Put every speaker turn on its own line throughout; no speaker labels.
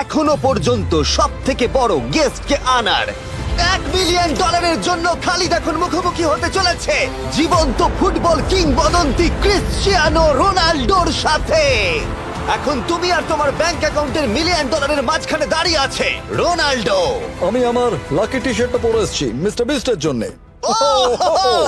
এখনো পর্যন্ত সব থেকে বড় গেস্টকে আনার। $1 মিলিয়ন জন্য খালিদ এখন মুখোমুখি হতে চলেছে জীবন্ত ফুটবল কিংবদন্তি ক্রিশ্চিয়ানো রোনাল্ডোর সাথে। এখন তুমি আর তোমার ব্যাংক অ্যাকাউন্টের $1 মিলিয়ন মাঝখানে দাঁড়িয়ে আছে রোনাল্ডো।
আমি আমার লাকি টি শার্টটা পরে এসেছি মিস্টার বিস্টের জন্য।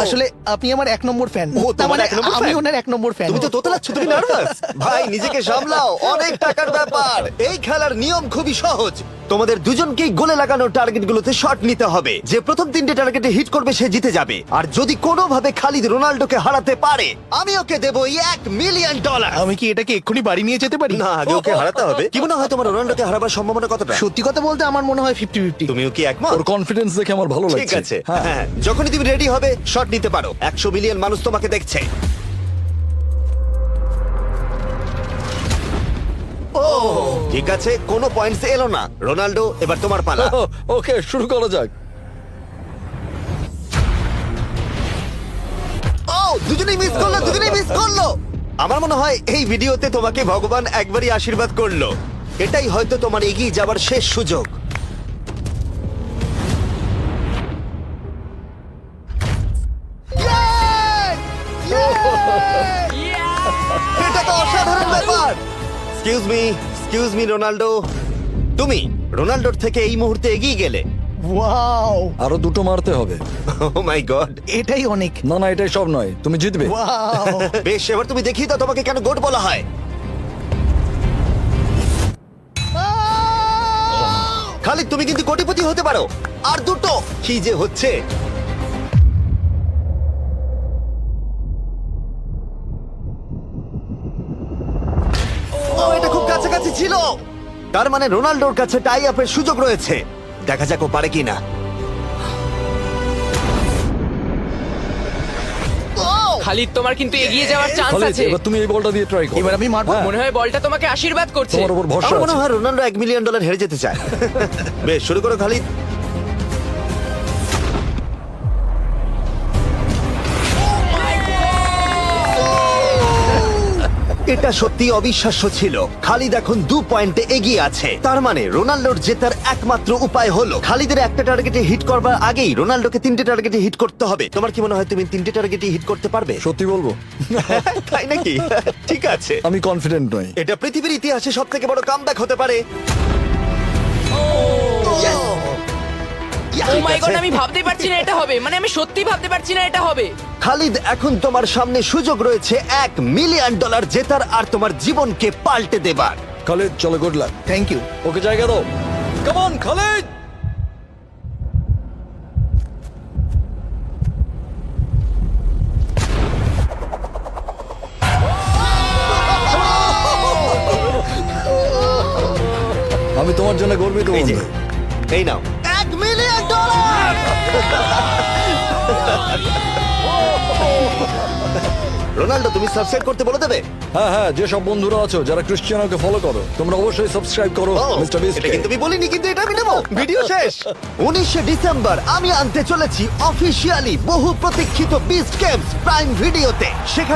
আসলে আপনি আমার 1 নম্বর ফ্যান।
ও, তোমার এক নম্বর
আমি
fan?
ওনার 1 নম্বর ফ্যান।
তুমি তো তোতলাচ্ছ, তুমি নার্ভাস। ভাই নিজেকে সামলাও, অনেক টাকার ব্যাপার। এই খেলার নিয়ম খুবই সহজ। তোমাদের দুজনকেই গোলে লাগানো টার্গেটগুলোতে শট নিতে হবে। যে প্রথম 3টে টার্গেটে হিট করবে সে জিতে যাবে। আর যদি কোনোভাবে খালিদ রোনাল্ডোকে হারাতে পারে আমি ওকে দেবো $1 মিলিয়ন।
আমি কি এটাকে এক্ষুনি বাড়ি নিয়ে যেতে পারি?
না, আগে ওকে হারাতে হবে। কি মনে হয় তোমার রোনাল্ডোকে হারাবার সম্ভাবনা কতটা?
সত্যি কথা বলতে আমার মনে হয় 50-50।
তুমিও কি একমত?
ওর কনফিডেন্স দেখে আমার ভালো
ঠিক
লাগছে।
আছে, হ্যাঁ, যখনই তুমি রেডি হবে শট নিতে পারো। 100 মিলিয়ন মানুষ তোমাকে দেখছে। ও ঠিক আছে, কোনো পয়েন্টস এলো না। রোনাল্ডো, এবার তোমার পালা।
ওকে শুরু করা যাক।
ও দুজনেই মিস করলো, দুজনেই মিস করলো। আমার মনে হয় এই ভিডিওতে তোমাকে ভগবান একবারই আশীর্বাদ করলো। এটাই হয়তো তোমার এগিয়ে যাবার শেষ সুযোগ। এটা তো অসাধারণ ব্যাপার। এক্সকিউজ মি রোনাল্ডো, তুমি রোনাল্ডোর থেকে এই মুহূর্তে এগিয়ে গেলে।
ওয়াও,
আরো দুটো মারতে হবে।
ও মাই গড।
এটাই অনেক।
না না এটাই সব নয়, তুমি জিতবে।
ওয়াও,
বেশ, এবার তুমি দেখিয়ে দাও তোমাকে কেন গোট বলা হয়। খালিদ তুমি কিন্তু কোটিপতি হতে পারো। আর দুটো কি যে হচ্ছে। ও এটা খুব কাছাকাছি ছিল। তার মানে রোনাল্ডোর কাছে টাই আপের সুযোগ রয়েছে। দেখা যাক ও পারে কিনা।
খালিদ তোমার কিন্তু এগিয়ে যাওয়ার চান্স
খালিদ,
আছে।
এবার তুমি এই বলটা দিয়ে ট্রাই করো।
এবার আমি মারবো।
হ্যাঁ,
মনে হয় বলটা তোমাকে আশীর্বাদ করছে।
তোমার উপর ভরসা
আমার মনে
আছে।
হয় রোনাল্ডো $1 মিলিয়ন হেরে যেতে চায়। বেশ, শুরু করো খালিদ। এটা সত্যি অবিশ্বাস্য ছিল। খালিদ এখন 2 পয়েন্টে এগিয়ে আছে। তার মানে রোনাল্ডোর জেতার একমাত্র উপায় হলো খালিদের একটা টার্গেটে হিট করবার আগেই রোনাল্ডোকে 3টে টার্গেটে হিট করতে হবে। তোমার কি মনে হয় তুমি 3টে টার্গেটে হিট করতে পারবে?
সত্যি বলবো
তাই নাকি? ঠিক আছে,
আমি কনফিডেন্ট নই।
এটা পৃথিবীর ইতিহাসে সব থেকে বড় কামব্যাক হতে পারে।
ও মাই গড, আমি ভাবতে পারছি না এটা হবে। মানে আমি সত্যি ভাবতে পারছি না এটা হবে।
খালিদ, এখন তোমার সামনে সুযোগ রয়েছে $1 মিলিয়ন জেতার আর তোমার জীবনকে পাল্টে দেবার।
খালিদ চলো, good luck.
Thank you.
Okay জায়গা দাও। Come on Khalid. আমি তোমার জন্য গর্বিত
এই যে,
বন্ধু।
এই নাও $1 মিলিয়ন। রোনাল্ডো, তুমি সাবস্ক্রাইব করতে বলে দেবে?
হ্যাঁ হ্যাঁ, যে সব বন্ধুরা আছো যারা ক্রিশ্চিয়ানোকে ফলো করো তোমরা অবশ্যই সাবস্ক্রাইব করো
ও,
মিস্টার বিস্ট।
এটা কিন্তু আমি বলিনি, কিন্তু এটা আমি নেবো। ভিডিও শেষ। 19শে ডিসেম্বর আমি আনতে চলেছি অফিসিয়ালি বহু প্রতীক্ষিত বিস্ট গেমস প্রাইম ভিডিওতে। সেখানে